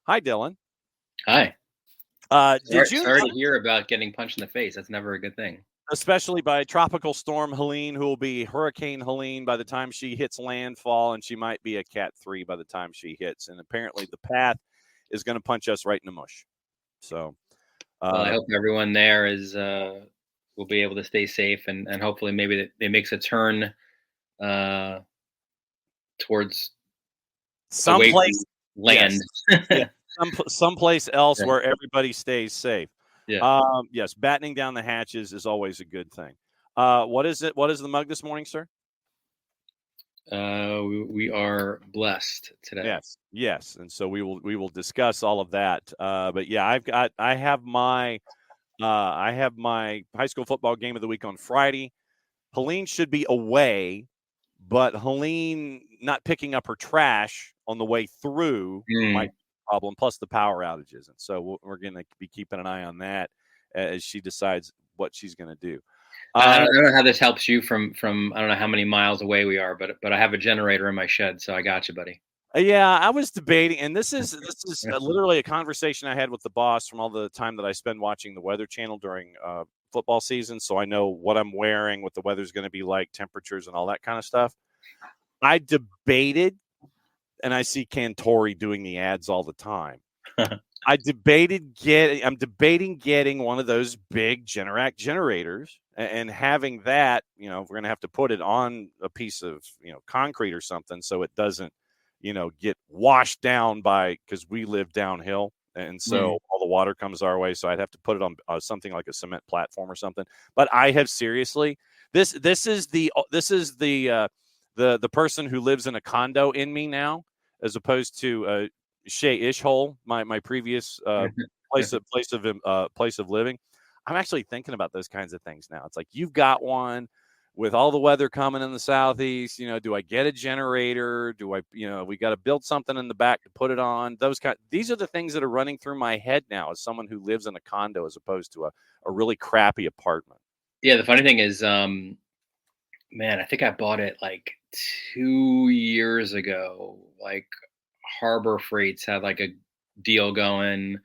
Hi, Dylan. Hi. Did you Sorry know, to hear about getting punched in the face. That's never a good thing. especially by Tropical Storm Helene, who will be Hurricane Helene by the time she hits landfall, and she might be a Cat 3 by the time she hits. And apparently the path is going to punch us right in the mush. So, Well, I uh, hope everyone there is will be able to stay safe and hopefully maybe it makes a turn uh, towards away from someplace, yes, land. yeah, someplace else Yeah. where everybody stays safe. Yeah. Yes, battening down the hatches is always a good thing. What is it? What is the mug this morning, sir? We are blessed today. Yes, and so we will discuss all of that. But yeah, I have my high school football game of the week on Friday. Helene should be away, but Helene not picking up her trash on the way through might Mm. be a problem. Plus the power outages, and so we're going to be keeping an eye on that as she decides what she's going to do. I Uh, don't know how this helps you from I don't know how many miles away we are, but I have a generator in my shed, so I got you, buddy. Yeah, I was debating, and this is literally a conversation I had with the boss from all the time that I spend watching the Weather Channel during football season. So I know what I'm wearing, what the weather's going to be like, temperatures, and all that kind of stuff. I debated, and I see Cantori doing the ads all the time. I'm debating getting one of those big Generac generators and having that. We're going to have to put it on a piece of concrete or something so it doesn't get washed down because we live downhill, and so Mm. all the water comes our way. So I'd have to put it on something like a cement platform or something. But I have seriously this is the person who lives in a condo in me now, as opposed to Shea Ishhole, my previous place of living. I'm actually thinking about those kinds of things now. It's like you've got one with all the weather coming in the southeast. Do I get a generator? Do I, we got to build something in the back to put it on? These are the things that are running through my head now as someone who lives in a condo as opposed to a really crappy apartment. Yeah, the funny thing is, man, I think I bought it like 2 years ago. Like Harbor Freights had like a deal going,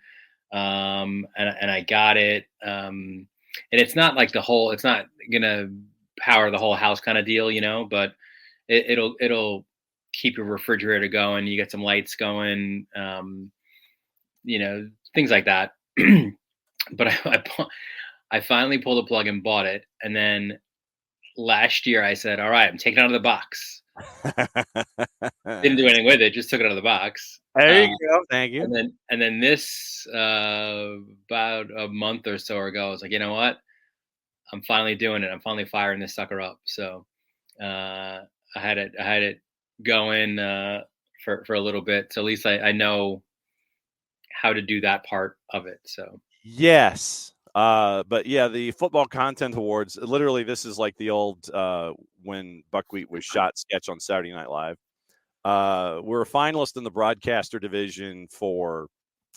and I got it. And it's not like it's not gonna power the whole house kind of deal, but it'll keep your refrigerator going. You get some lights going, things like that. But I finally pulled the plug and bought it, and then last year I said, "All right, I'm taking it out of the box." Didn't do anything with it, just took it out of the box. There you go. Thank you. And then this about a month or so ago, I was like, you know what? I'm finally doing it. I'm finally firing this sucker up. So uh, I had it going for a little bit. So at least I know how to do that part of it. So Yes. But yeah, the football content awards, literally this is like the old when Buckwheat was shot sketch on Saturday Night Live. We're a finalist in the broadcaster division for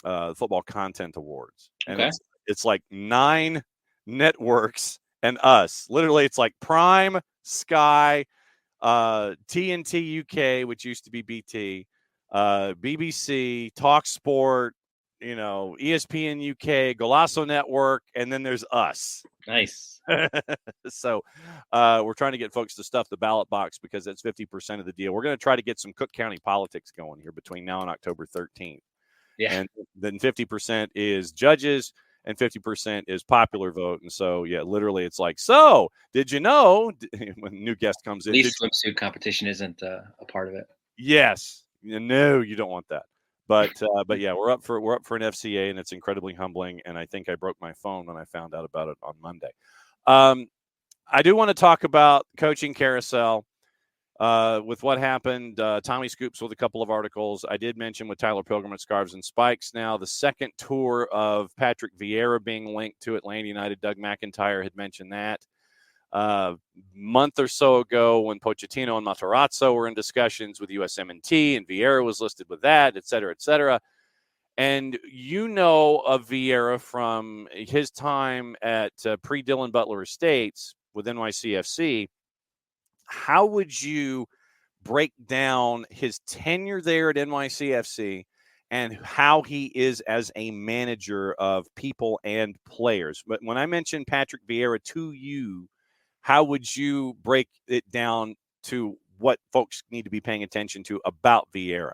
football content awards. And okay, it's like 9 networks and us. Literally, it's like Prime, Sky, TNT UK, which used to be BT, BBC, Talk Sport, ESPN UK, Golasso Network, and then there's us. nice. So we're trying to get folks to stuff the ballot box because that's 50% of the deal. We're going to try to get some Cook County politics going here between now and October 13th. Yeah. And then 50% is judges and 50% is popular vote. And so, yeah, literally it's like, so did you know when a new guest comes At in? least swimsuit competition isn't a part of it. Yes. No, you don't want that. But yeah, we're up for an FCA, and it's incredibly humbling. And I think I broke my phone when I found out about it on Monday. I do want to talk about coaching carousel with what happened. Tommy Scoops with a couple of articles. I did mention with Tyler Pilgrim at Scarves and Spikes. Now the second tour of Patrick Vieira being linked to Atlanta United. Doug McIntyre had mentioned that. Month or so ago when Pochettino and Matarazzo were in discussions with USMNT and Vieira was listed with that, et cetera, et cetera. And of Vieira from his time at pre-Dylan Butler Estates with NYCFC. How would you break down his tenure there at NYCFC and how he is as a manager of people and players. But when I mentioned Patrick Vieira to you, how would you break it down to what folks need to be paying attention to about Vieira?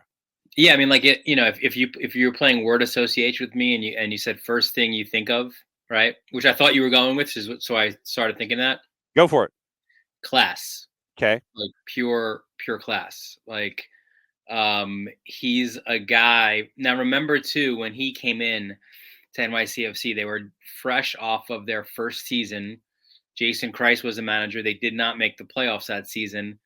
Yeah, I mean, like if you were playing word association with me and you said first thing you think of, right, which I thought you were going with, so I started thinking that Go for it. class, Okay. like pure class, like he's a guy. Now remember too, when he came in to NYCFC, they were fresh off of their first season. Jason Christ was the manager. They did not make the playoffs that season,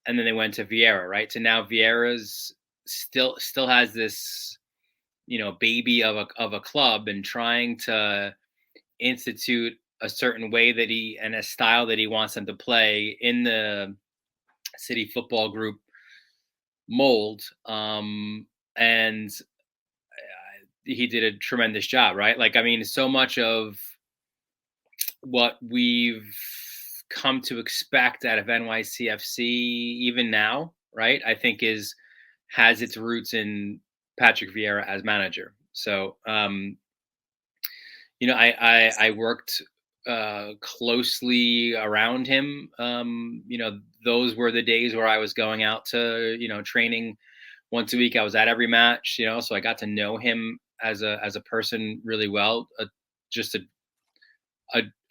and then they went to Vieira, right? So now Vieira's still has this, baby of a club, and trying to institute a certain way that he and a style that he wants them to play in the City Football Group mold. And he did a tremendous job, right? Like, I mean, so much of what we've come to expect out of NYCFC, even now, right, I think has its roots in Patrick Vieira as manager. So, I worked closely around him. Those were the days where I was going out to, training once a week. I was at every match, so I got to know him as a person really well. Just a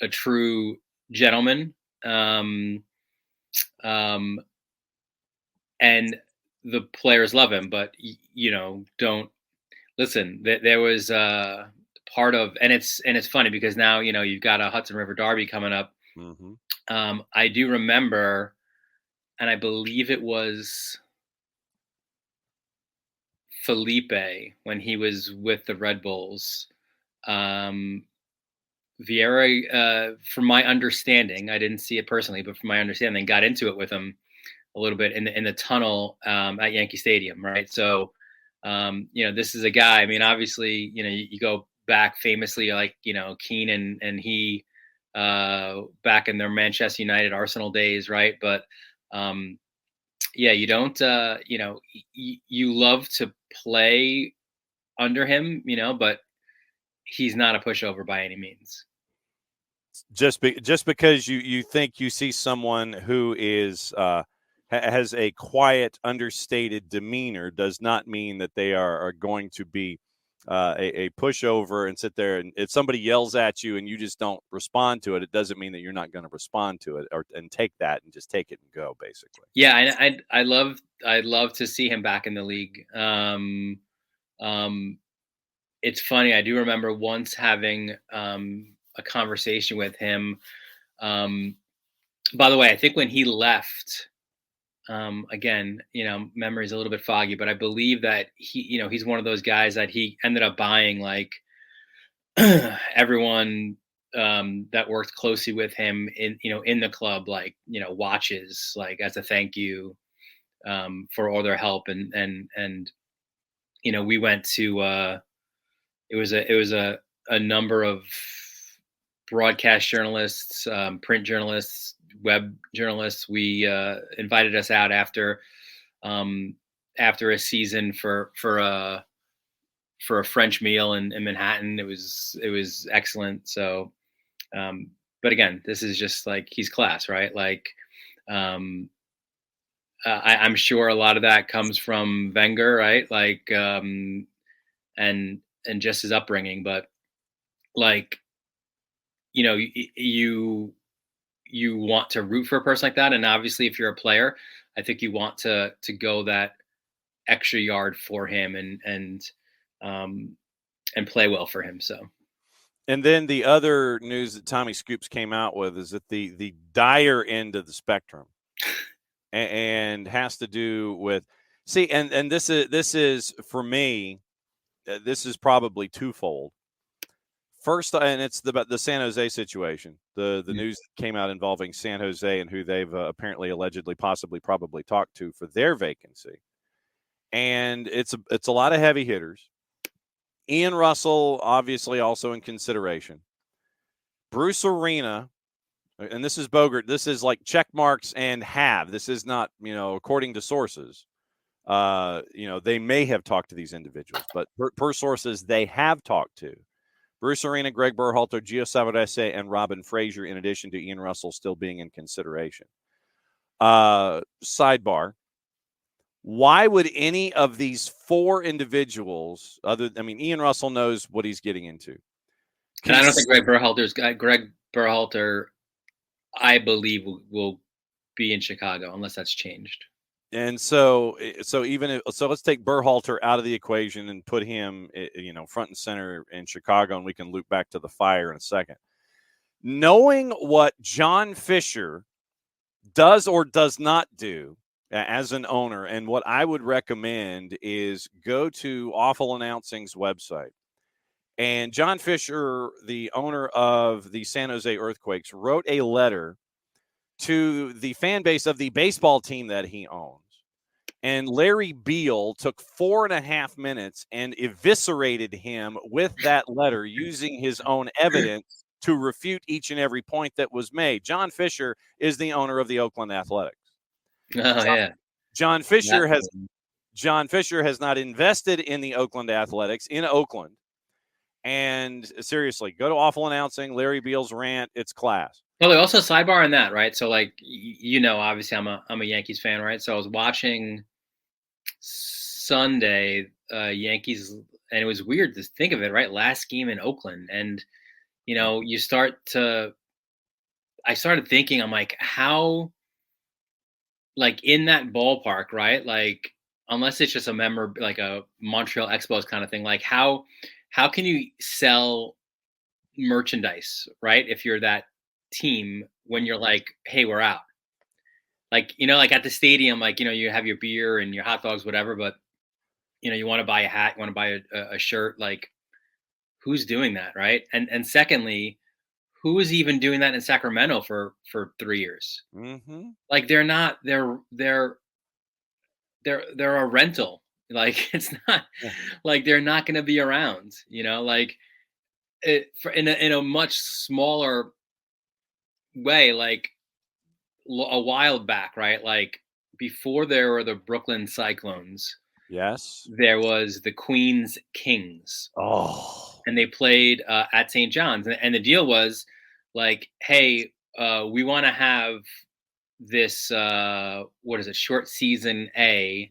true gentleman. And the players love him, but don't listen. There was part of, and it's funny because now you've got a Hudson River Derby coming up. Mm-hmm. I do remember, and I believe it was Felipe when he was with the Red Bulls. Vieira, from my understanding, I didn't see it personally, but from my understanding, got into it with him a little bit in the tunnel at Yankee Stadium, right? So, this is a guy. I mean, obviously, you go back famously, like Keane and he back in their Manchester United, Arsenal days, right? But you don't, you love to play under him, but he's not a pushover by any means. Just because you think you see someone who is has a quiet, understated demeanor does not mean that they are going to be a pushover and sit there. And if somebody yells at you and you just don't respond to it, it doesn't mean that you're not going to respond to it and take that and just take it and go, basically. Yeah, I'd love to see him back in the league. It's funny. I do remember once having a conversation with him. By the way, I think when he left, again, memory is a little bit foggy, but I believe that he's one of those guys that he ended up buying, like, everyone that worked closely with him in the club, like, watches, like, as a thank you for all their help. And we went to, it was a number of broadcast journalists, print journalists, web journalists. We invited us out after a season for a French meal in Manhattan. It was excellent. So, but again, this is just like, he's class, right? Like, I'm sure a lot of that comes from Wenger, right? Like, and just his upbringing, but like, you want to root for a person like that. And obviously if you're a player, I think you want to go that extra yard for him and play well for him. So, and then the other news that Tommy Scoops came out with is that the dire end of the spectrum and has to do with, and this is for me, this is probably twofold. First, and it's the San Jose situation. The news that came out involving San Jose and who they've apparently, allegedly, possibly, probably talked to for their vacancy. And it's a lot of heavy hitters. Ian Russell, obviously, also in consideration. Bruce Arena, and this is Bogert. This is like check marks and have. This is not, according to sources. They may have talked to these individuals, but per sources they have talked to Bruce Arena, Greg Berhalter, Gio Savarese, and Robin Frazier, in addition to Ian Russell still being in consideration. Sidebar. Why would any of these four individuals, Ian Russell knows what he's getting into. And I don't think Greg Berhalter, I believe, will be in Chicago unless that's changed. And so let's take Berhalter out of the equation and put him, front and center in Chicago, and we can loop back to the Fire in a second. Knowing what John Fisher does or does not do as an owner, and what I would recommend is go to Awful Announcing's website. And John Fisher, the owner of the San Jose Earthquakes, wrote a letter to the fan base of the baseball team that he owns. And Larry Beal took 4.5 minutes and eviscerated him with that letter using his own evidence to refute each and every point that was made. John Fisher is the owner of the Oakland Athletics. John Fisher has not invested in the Oakland Athletics in Oakland. And seriously, go to Awful Announcing, Larry Beal's rant. It's class. Well, also sidebar on that, right? So, obviously, I'm a Yankees fan, right? So I was watching Sunday Yankees, and it was weird to think of it, right? Last game in Oakland, and I started thinking, I'm like, how, in that ballpark, right? Unless it's just a Montreal Expos kind of thing, how can you sell merchandise, right? If you're that team, when you're like, hey, we're out. At the stadium, you have your beer and your hot dogs, whatever, but you want to buy a hat, you want to buy a shirt, who's doing that, right? And secondly, who is even doing that in Sacramento for 3 years? Mm-hmm. They're a rental. It's not they're not going to be around, in a much smaller way, a while back, right? Before there were the Brooklyn Cyclones. Yes. There was the Queens Kings. Oh. And they played at St. John's. And the deal was hey, we want to have this, short season A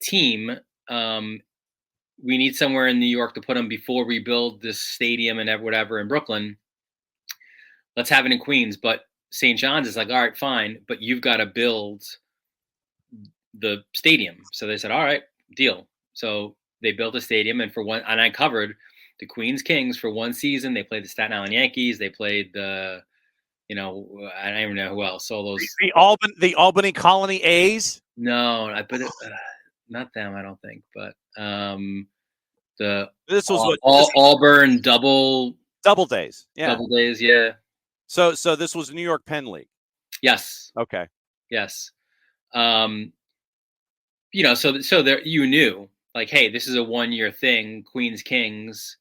team. We need somewhere in New York to put them before we build this stadium and whatever in Brooklyn. Let's have it in Queens. But St. John's is all right, fine, but you've got to build the stadium. So they said, all right, deal. So they built a stadium, and I covered the Queens Kings for one season. They played the Staten Island Yankees. They played the, I don't even know who else. So those the Albany Colony A's. No, not them. I don't think, but this was Auburn double days. Yeah, double days. Yeah. So this was New York Penn League. Yes. Okay. Yes. So there, knew, hey, this is a 1-year thing, Queens Kings,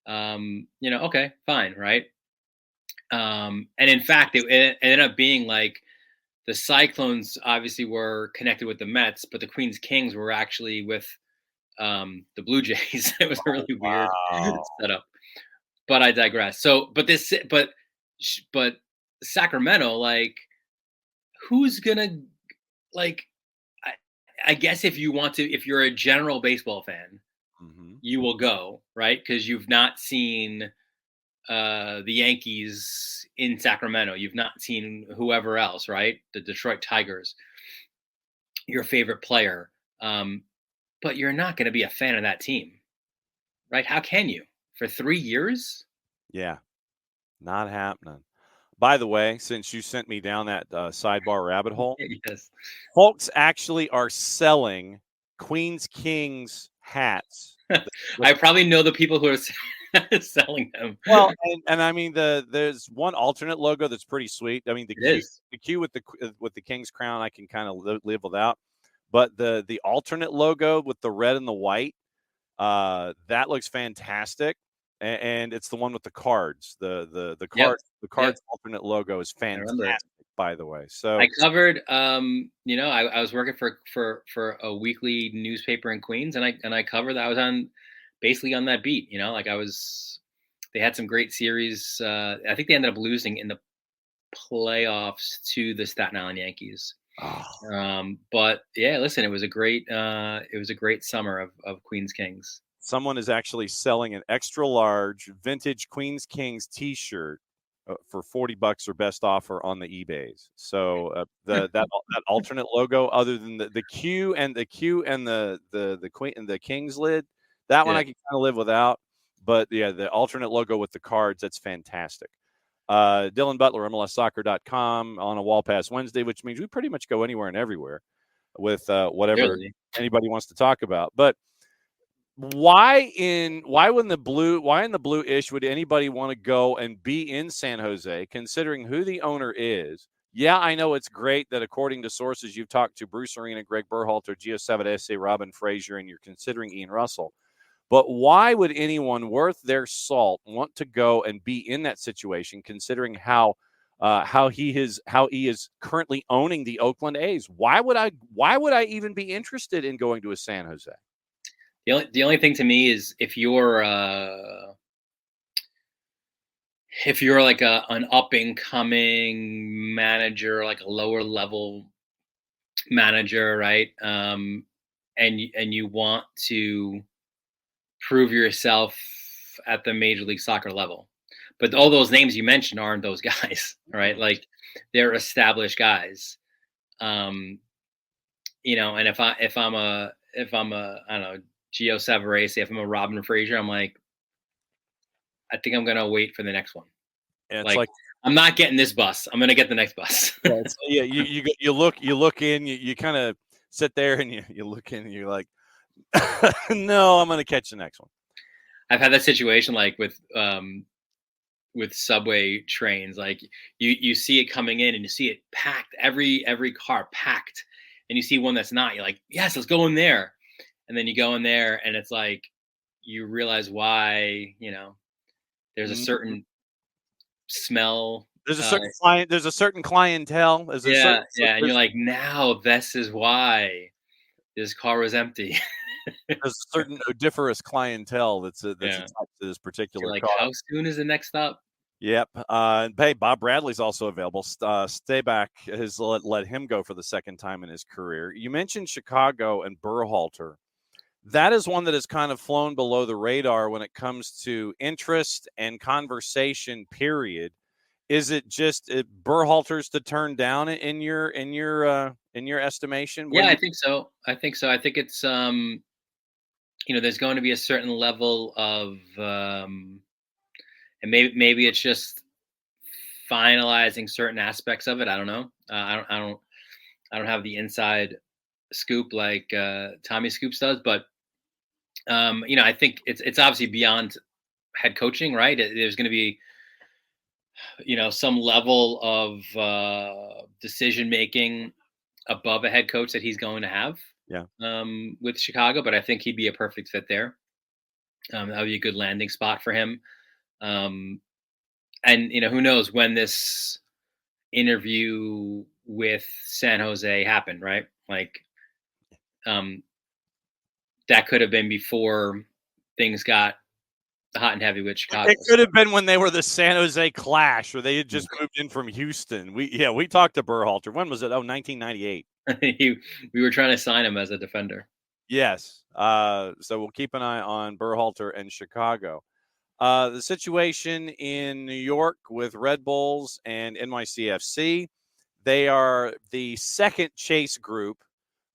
okay, fine. Right. And in fact, it ended up being the Cyclones obviously were connected with the Mets, but the Queens Kings were actually with the Blue Jays. It was a really weird setup, but I digress. So, but Sacramento, who's gonna I guess if you're a general baseball fan, you will go, right? Because you've not seen the Yankees in Sacramento. You've not seen whoever else, right? The Detroit Tigers, your favorite player. But you're not going to be a fan of that team, right? How can you? For 3 years? Yeah, not happening. By the way, since you sent me down that sidebar rabbit hole, yes, folks actually are selling Queens Kings hats. I probably know the people who are selling them. Well, and I mean there's one alternate logo that's pretty sweet. I mean the Q with the King's crown I can kind of live without, but the alternate logo with the red and the white, that looks fantastic. and it's the one with the cards. The Yep. card the Yep. cards alternate logo is I remember it. fantastic, by the way. So I covered, I was working for a weekly newspaper in Queens, and I covered that. I was on basically on that beat, like they had some great series. I think they ended up losing in the playoffs to the Staten Island Yankees. But yeah, listen, it was a great summer of Queens Kings. someone is actually selling an extra large vintage Queens Kings T-shirt for $40 or best offer on the eBays. So that alternate logo, other than the Q and the Queen and the Kings lid, that one Yeah. I can kind of live without. But yeah, the alternate logo with the cards, that's fantastic. Dylan Butler, MLSsoccer.com on a Wall Pass Wednesday, which means we pretty much go anywhere and everywhere with whatever Really? anybody wants to talk about. But why in the blue ish would anybody want to go and be in San Jose, considering who the owner is? Yeah, I know it's great that according to sources you've talked to Bruce Arena, Greg Berhalter, Gio Savadese, Robin Frazier, and you're considering Ian Russell. But why would anyone worth their salt want to go and be in that situation, considering how he is currently owning the Oakland A's? Why would I even be interested in going to a San Jose? The only thing to me is if you're like an up and coming manager, like a lower level manager, right? And you want to prove yourself at the Major League Soccer level. But all those names you mentioned aren't those guys, right? Like they're established guys. And if I'm a I don't know, Gio Savarese, if I'm a Robin Frazier, I'm like, I think I'm gonna wait for the next one. And Like I'm not getting this bus. I'm gonna get the next bus. yeah, you look in, you kind of sit there and you look in and you're like, no, I'm gonna catch the next one. I've had that situation like with subway trains. Like you see it coming in and you see it packed, every car packed, and you see one that's not. You're like, yes, let's go in there. And then you go in there and it's like you realize why, there's a certain smell. There's a certain client. There's a certain clientele. There's yeah, and you're like, now this is why this car was empty. There's a certain odoriferous clientele that's attached to this particular like, car. how soon is the next stop? Yep. Hey, Bob Bradley's also available. Stayback has let him go for the second time in his career. You mentioned Chicago and Berhalter. That is one that has kind of flown below the radar when it comes to interest and conversation, period. Is it just Berhalter's to turn down in your estimation? Yeah, I think so. I think it's there's going to be a certain level of and maybe it's just finalizing certain aspects of it. I don't know. I don't have the inside scoop like Tommy Scoops does, but I think it's obviously beyond head coaching, right? There's going to be some level of decision making above a head coach that he's going to have. Yeah. With Chicago, but I think he'd be a perfect fit there. That would be a good landing spot for him. And who knows when this interview with San Jose happened, right? Like, that could have been before things got hot and heavy with Chicago. It could have been when they were the San Jose Clash, or they had just moved in from Houston. We talked to Berhalter. When was it? 1998. We were trying to sign him as a defender. Yes. So we'll keep an eye on Berhalter and Chicago. The situation in New York with Red Bulls and NYCFC, they are the second chase group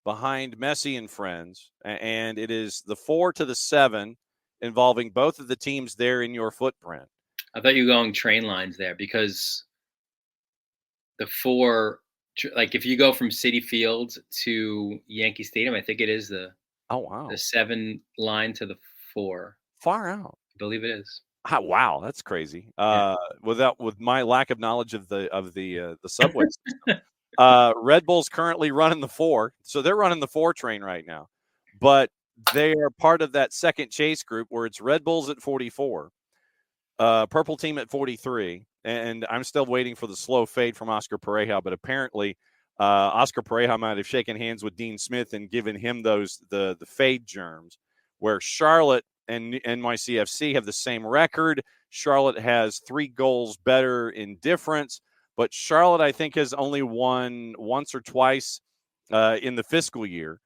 behind Messi and friends, and it is the 4 to the 7 involving both of the teams there in your footprint. I thought you were going train lines there, because the 4, like if you go from Citi Field to Yankee Stadium, I think it is the 7 line to the 4. Far out. I believe it is. Wow, that's crazy. With my lack of knowledge of the subway system. Red Bull's currently running the 4, so they're running the 4 train right now. But they are part of that second chase group where it's Red Bulls at 44, Purple team at 43, and I'm still waiting for the slow fade from Oscar Pareja, but apparently Oscar Pareja might have shaken hands with Dean Smith and given him the fade germs, where Charlotte and NYCFC have the same record. Charlotte has 3 goals better in difference, but Charlotte, I think, has only won once or twice in the fiscal year.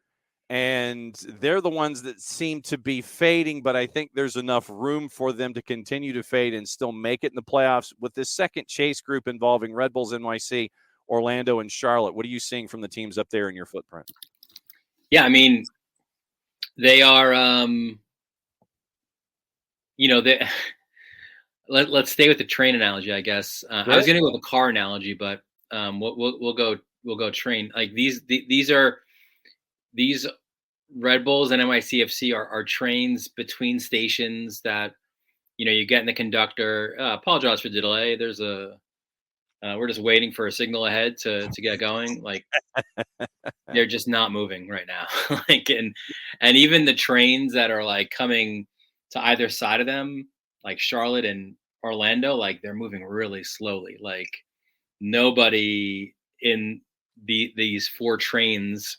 And they're the ones that seem to be fading, but I think there's enough room for them to continue to fade and still make it in the playoffs with this second chase group involving Red Bulls NYC, Orlando, and Charlotte. What are you seeing from the teams up there in your footprint? Yeah, I mean, they are, let's stay with the train analogy, I guess. I was going to go with a car analogy, but we'll go train. Like these Red Bulls and NYCFC are trains between stations that, you get in the conductor. Apologize for the delay. We're just waiting for a signal ahead to get going. Like they're just not moving right now. And even the trains that are like coming to either side of them, like Charlotte and Orlando, like they're moving really slowly. Like nobody in these 4 trains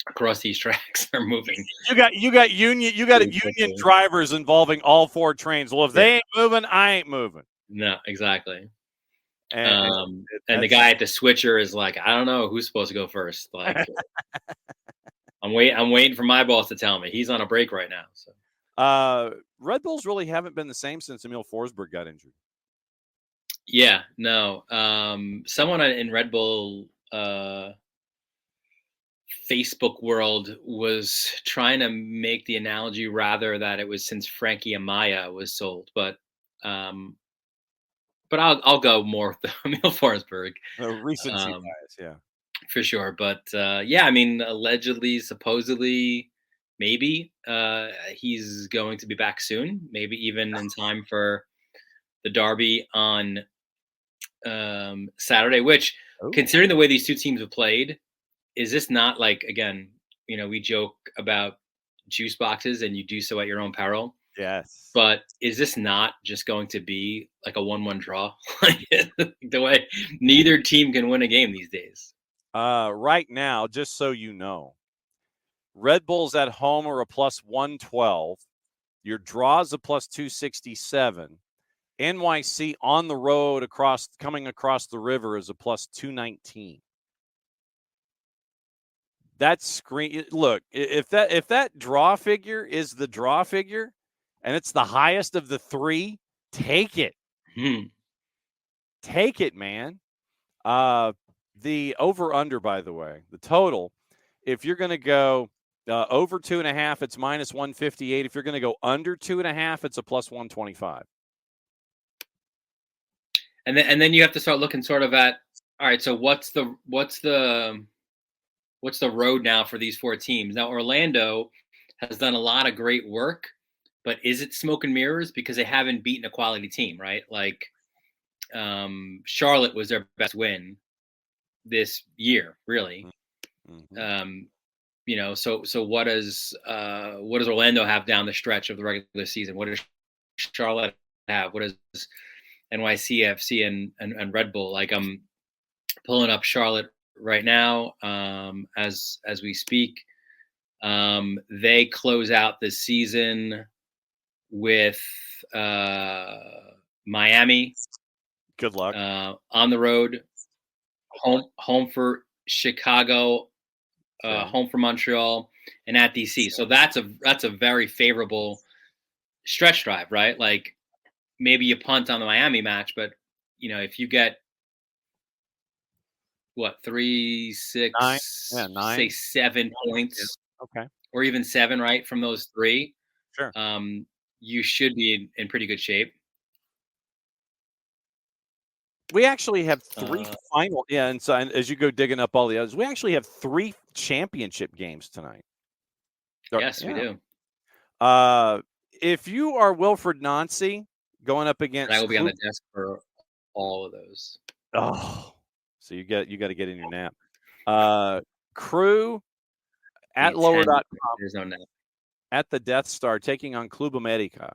across these tracks are moving. You got union drivers involving all 4 trains. Well, if they ain't moving, I ain't moving. No, exactly. And the guy at the switcher is like, I don't know who's supposed to go first. Like, I'm waiting for my boss to tell me. He's on a break right now. So, Red Bulls really haven't been the same since Emil Forsberg got injured. Yeah, no. Someone in Red Bull Facebook world was trying to make the analogy rather that it was since Frankie Amaya was sold, but I'll go more with the Emil Forsberg. Recency bias, yeah, for sure. But yeah, I mean, allegedly, supposedly, maybe he's going to be back soon. Maybe even in time for the derby on Saturday. Which, considering the way these 2 teams have played, is this not like, again, we joke about juice boxes and you do so at your own peril. Yes. But is this not just going to be like a 1-1 draw? The way neither team can win a game these days. Right now, just so you know, Red Bulls at home are a plus 112. Your draw's a plus 267. NYC on the road coming across the river is a plus 219. Look, if that draw figure is the draw figure and it's the highest of the 3, take it. Take it, man. The over-under, by the way, the total, if you're going to go over 2.5, it's minus 158. If you're going to go under 2.5, it's a plus 125. And then you have to start looking sort of at, all right, so what's the road now for these 4 teams? Now, Orlando has done a lot of great work, but is it smoke and mirrors because they haven't beaten a quality team, right? Like Charlotte was their best win this year, really. Mm-hmm. So what does Orlando have down the stretch of the regular season? What does Charlotte have? What does NYCFC and Red Bull? Like, I'm pulling up Charlotte right now as we speak. They close out the season with Miami. Good luck. On the road, home for Chicago, home for Montreal, and at DC. So that's a very favorable stretch drive, right? Like maybe you punt on the Miami match, but if you get 3, 6, 9, say 7 points, okay, or even 7, right, from those 3, sure, you should be in pretty good shape. We actually have 3 final, and so as you go digging up all the others, we actually have 3 championship games tonight. Yes, we do. If you are Wilfred Nancy going up against, I will be on the desk for all of those. Oh, so you got to get in your nap. Crew at lower.com. There's no nap. At the Death Star taking on Club America.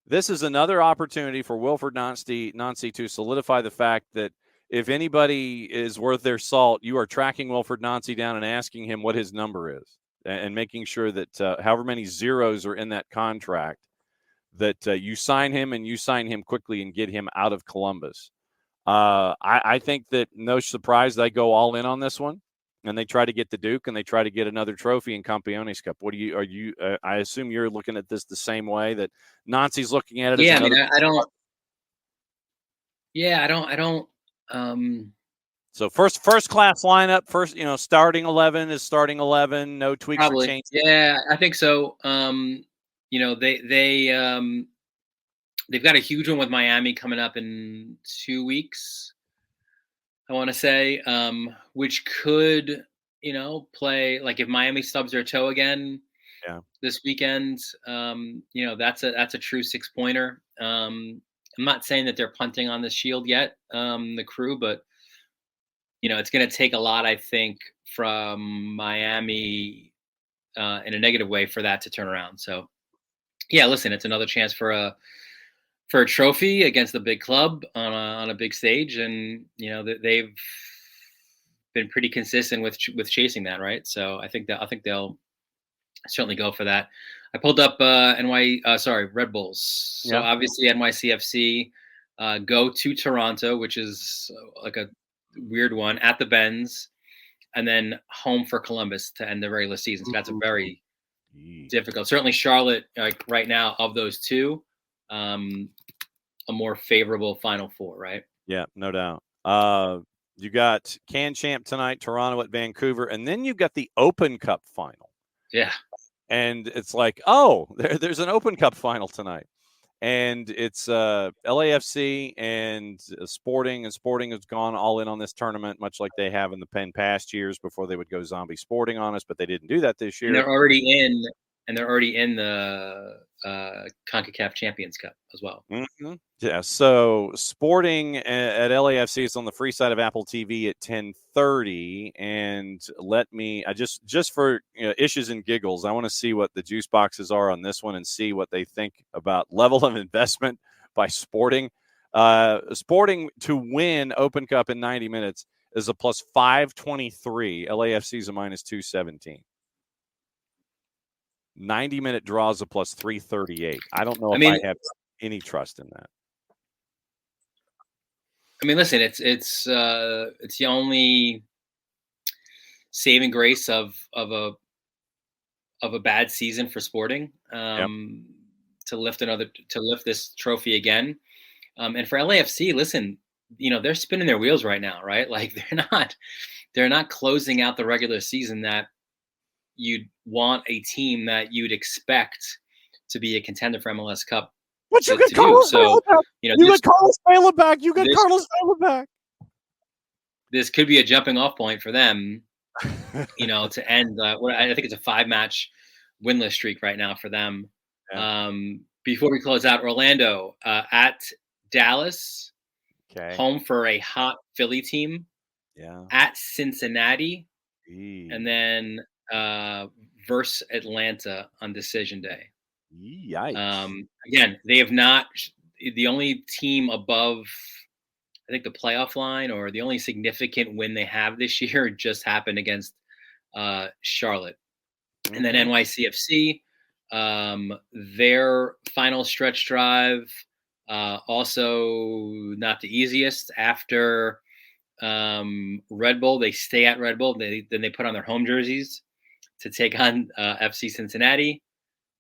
This is another opportunity for Wilfred Nancy to solidify the fact that if anybody is worth their salt, you are tracking Wilfred Nancy down and asking him what his number is, and making sure that however many zeros are in that contract, that you sign him and you sign him quickly and get him out of Columbus. I think that no surprise they go all in on this one, and they try to get the Duke and they try to get another trophy in Campeones Cup. I assume you're looking at this the same way that Nancy's looking at it as another. I don't. Yeah, I don't. So first class lineup, starting 11 is starting 11. No tweaks probably. or changes. Yeah, I think so. They've got a huge one with Miami coming up in 2 weeks, I want to say, which could, play like if Miami stubs their toe again this weekend, that's a true 6-pointer. I'm not saying that they're punting on the Shield yet, the Crew, but it's going to take a lot, I think, from Miami in a negative way for that to turn around. So, yeah, listen, it's another chance for a trophy against the big club on a big stage, and they've been pretty consistent with chasing that, right? So I think they'll certainly go for that. I pulled up Red Bulls. So obviously NYCFC go to Toronto, which is like a weird one, at the Benz, and then home for Columbus to end the regular season. So that's a very difficult. Certainly Charlotte, like right now, of those two, a more favorable Final Four, right? Yeah, no doubt. You got Can Champ tonight, Toronto at Vancouver, and then you've got the Open Cup final. Yeah. And it's like, oh, there's an Open Cup final tonight. And it's LAFC and Sporting, and Sporting has gone all in on this tournament, much like they have in the past years before they would go zombie Sporting on us, but they didn't do that this year. And they're already in the CONCACAF Champions Cup as well. Mm-hmm. Yeah, so Sporting at LAFC is on the free side of Apple TV at 10:30, and just for issues and giggles, I want to see what the juice boxes are on this one and see what they think about level of investment by Sporting. Sporting to win Open Cup in 90 minutes is a plus 523. LAFC is a minus 217. 90-minute draws a plus 338. I don't know if I have any trust in that. I mean, listen, it's the only saving grace of a bad season for Sporting to lift this trophy again. And for LAFC, listen, they're spinning their wheels right now, right? Like they're not closing out the regular season that you'd want a team that you'd expect to be a contender for MLS Cup. But you got Carlos Vela back. You got Carlos Vela back. You got Carlos Vela back. This could be a jumping off point for them, to end I think it's a 5-match winless streak right now for them. Yeah. Before we close out, Orlando at Dallas, home for a hot Philly team. Yeah. At Cincinnati, and then versus Atlanta on decision day. Yikes. Again, they have not. The only team above, I think, the playoff line, or the only significant win they have this year, just happened against Charlotte. Mm-hmm. And then NYCFC, their final stretch drive, also not the easiest. After Red Bull, they stay at Red Bull. Then they put on their home jerseys to take on FC Cincinnati.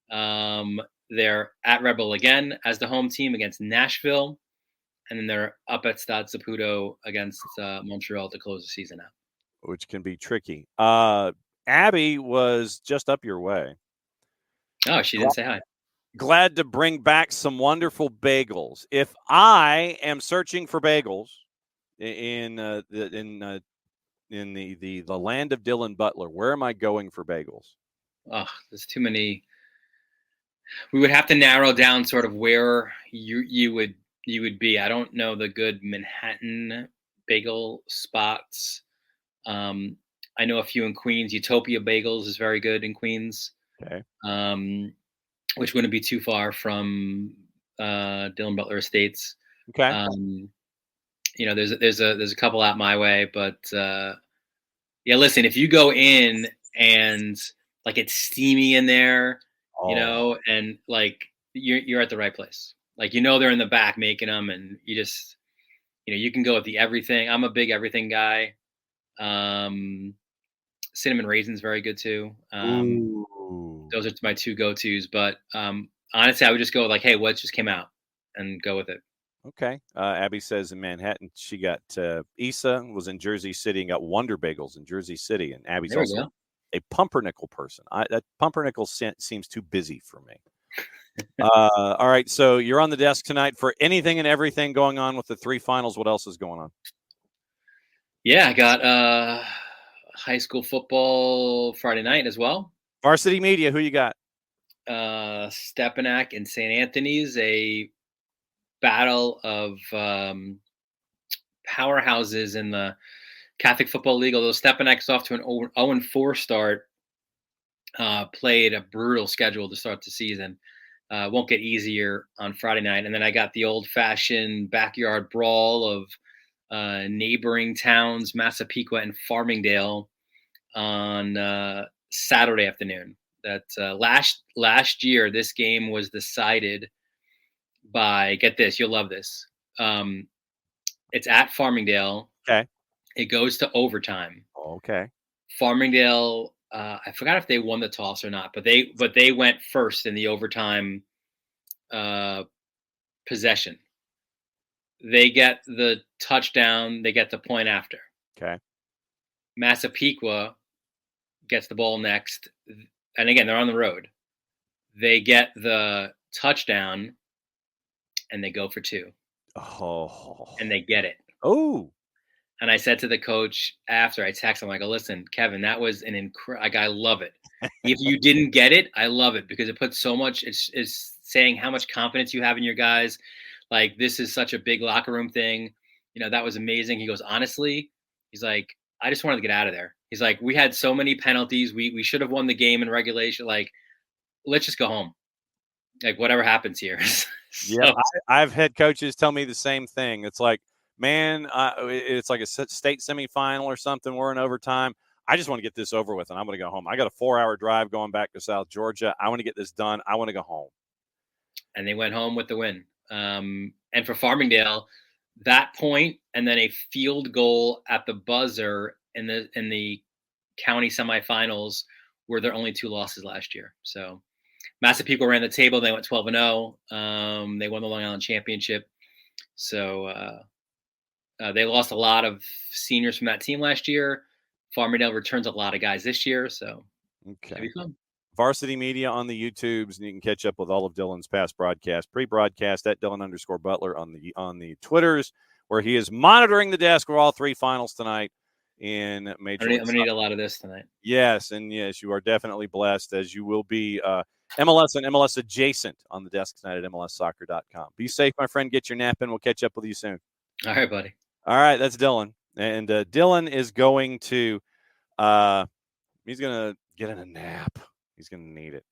They're at Red Bull again as the home team against Nashville, and then they're up at Stade Saputo against Montreal to close the season out, which can be tricky. Abby was just up your way. Oh, she didn't say hi. Glad to bring back some wonderful bagels. If I am searching for bagels in the land of Dylan Butler, where am I going for bagels? Oh, there's too many. We would have to narrow down sort of where you would be. I don't know the good Manhattan bagel spots. I know a few in Queens. Utopia Bagels is very good in Queens. Okay. Which wouldn't be too far from Dylan Butler Estates. Okay. There's a couple out my way, but yeah, listen, if you go in and like it's steamy in there, Oh. and like you're at the right place. Like they're in the back making them, and you just you can go with the everything. I'm a big everything guy. Cinnamon raisins very good too. Ooh. Those are my two go-tos. But honestly, I would just go like, hey, what just came out, and go with it. Okay. Abby says in Manhattan, she got Issa was in Jersey City and got Wonder Bagels in Jersey City. And Abby's There we also go. a pumpernickel person. That pumpernickel seems too busy for me. All right. So you're on the desk tonight for anything and everything going on with the three finals. What else is going on? Yeah, I got high school football Friday night as well. Varsity Media, who you got? Stepinac and St. Anthony's, a battle of powerhouses in the Catholic Football League. Although Stepanak's off to an 0-4 start, played a brutal schedule to start the season. Won't get easier on Friday night. And then I got the old-fashioned backyard brawl of neighboring towns, Massapequa and Farmingdale, on Saturday afternoon. That last year, this game was decided by, get this, you'll love this. It's at Farmingdale. Okay. It goes to overtime. Okay. Farmingdale, I forgot if they won the toss or not, but they went first in the overtime possession. They get the touchdown. They get the point after. Okay. Massapequa gets the ball next. And again, they're on the road. They get the touchdown, and they go for two. Oh. And they get it. Oh. And I said to the coach after, I texted him, I go, listen, Kevin, that was an incredible, like, I love it. If you didn't get it, I love it, because it puts so much, it's saying how much confidence you have in your guys. Like, this is such a big locker room thing. That was amazing. He goes, honestly, he's like, I just wanted to get out of there. He's like, we had so many penalties. We should have won the game in regulation. Like, let's just go home. Like, whatever happens here. So, yeah, I've had coaches tell me the same thing. It's like, man, it's like a state semifinal or something. We're in overtime. I just want to get this over with, and I'm going to go home. I got a 4-hour drive going back to South Georgia. I want to get this done. I want to go home. And they went home with the win. And for Farmingdale, that point and then a field goal at the buzzer in the county semifinals were their only two losses last year. So Massapequa ran the table. They went 12-0. They won the Long Island Championship. So they lost a lot of seniors from that team last year. Farmingdale returns a lot of guys this year. So okay. It'll be fun. Varsity Media on the YouTubes, and you can catch up with all of Dylan's past broadcasts, pre-broadcast at Dylan_Butler on the Twitters, where he is monitoring the desk for all three finals tonight in Major League. I'm gonna need a lot of this tonight. Yes, and yes, you are definitely blessed, as you will be MLS and MLS adjacent on the desk tonight at MLSsoccer.com. Be safe, my friend. Get your nap in. We'll catch up with you soon. All right, buddy. All right, that's Dylan, and Dylan is going to he's going to get in a nap. He's going to need it.